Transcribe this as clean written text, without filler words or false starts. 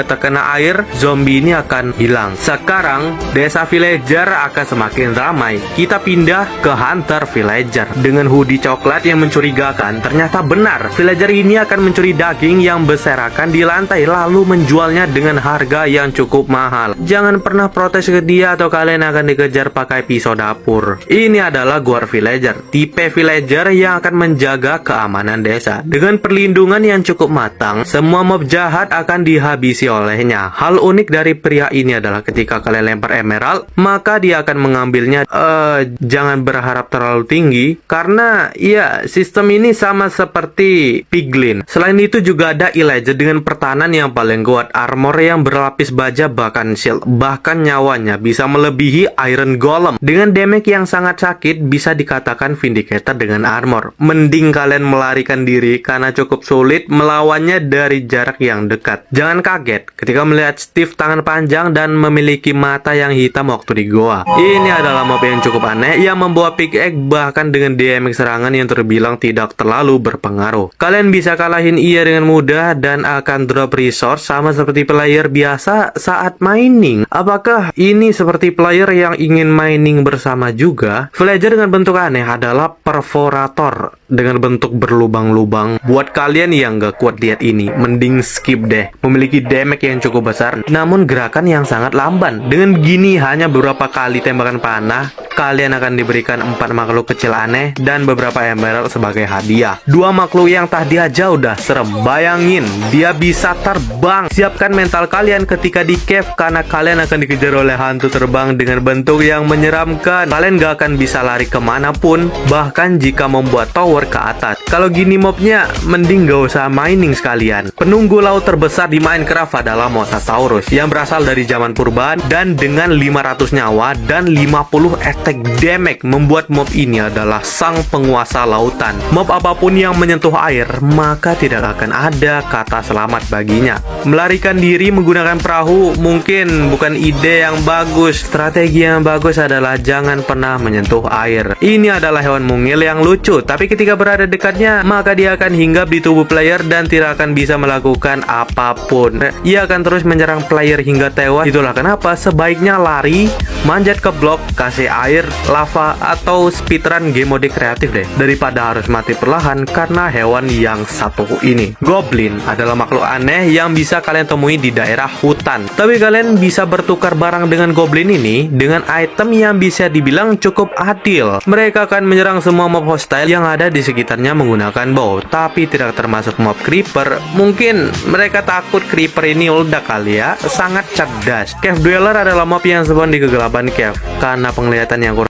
terkena air, zombie ini akan hilang. Sekarang, desa villager akan semakin ramai. Kita pindah ke hunter villager. Dengan hoodie coklat yang mencurigakan, ternyata benar. Villager ini akan mencuri daging yang berserakan di lantai, lalu menjualnya dengan harga yang cukup mahal. Jangan pernah protes ke dia atau kalian akan dikejar pakai pisau dapur. Ini adalah guard villager, tipe villager yang akan menjaga keamanan desa. Dengan perlindungan yang cukup matang, semua mob jahat akan dihabisi olehnya. Hal unik dari pria ini adalah ketika kalian lempar emerald, maka dia akan mengambilnya. Jangan berharap terlalu tinggi, karena ya sistem ini sama seperti piglin. Selain itu juga ada Elijah dengan pertahanan yang paling kuat, armor yang berlapis baja, bahkan shield, bahkan nyawanya bisa melebihi Iron Golem. Dengan damage yang sangat sakit, bisa dikatakan Vindicator dengan armor. Mending kalian melarikan diri karena cukup sulit melawannya dari jarak yang dekat. Jangan kaget ketika melihat Steve tangan panjang dan memiliki mata yang hitam waktu di goa. Ini adalah mob yang cukup aneh yang membawa pickaxe bahkan dengan damage serangan yang terbilang tidak terlalu berpengaruh. Kalian bisa kalahin ia dengan mudah dan akan drop resource sama seperti player biasa saat mining. Apakah ini seperti player yang ingin mining bersama juga? Villager dengan bentuk aneh adalah perforator dengan bentuk berlubang-lubang. Buat kalian yang gak kuat lihat ini, mending skip deh. Memiliki damage yang cukup besar, namun gerakan yang sangat lamban. Dengan begini, hanya beberapa kali tembakan panah, kalian akan diberikan 4 makhluk kecil aneh dan beberapa emerald sebagai hadiah. 2 makhluk yang tadi aja udah serem. Bayangin, dia bisa terbang. Siapkan mental kalian ketika di cave, karena kalian akan dikejar oleh hantu terbang dengan bentuk yang menyeramkan. Kalian gak akan bisa lari kemanapun, bahkan jika membuat tower ke atas. Kalau gini mobnya, mending gak usah mining sekalian. Penunggu laut terbesar di Minecraft adalah Mosasaurus yang berasal dari zaman purba dan dengan 500 nyawa dan 50 attack damage, membuat mob ini adalah sang penguasa lautan. Mob apapun yang menyentuh air, maka tidak akan ada kata selamat baginya. Melarikan diri menggunakan perahu mungkin bukan ide yang bagus. Strategi yang bagus adalah jangan pernah menyentuh air. Ini adalah hewan mungil yang lucu, tapi ketika berada dekatnya, maka dia akan hinggap di tubuh player dan tidak akan bisa melakukan apapun. Ia akan terus menyerang player hingga tewas. Itulah kenapa sebaiknya lari, manjat ke blok, kasih air, lava, atau speedrun game mode kreatif deh, daripada harus mati perlahan karena hewan yang satu ini. Goblin adalah makhluk aneh yang bisa kalian temui di daerah hutan. Tapi kalian bisa bertukar barang dengan goblin ini dengan item yang bisa dibilang cukup adil. Mereka akan menyerang semua mob hostile yang ada di sekitarnya menggunakan bow, tapi tidak termasuk mob creeper. Mungkin mereka takut creeper ini meledak kali ya. Sangat cerdas. Cave dweller adalah mob yang spawn di kegelapan cave karena penglihatan yang kurang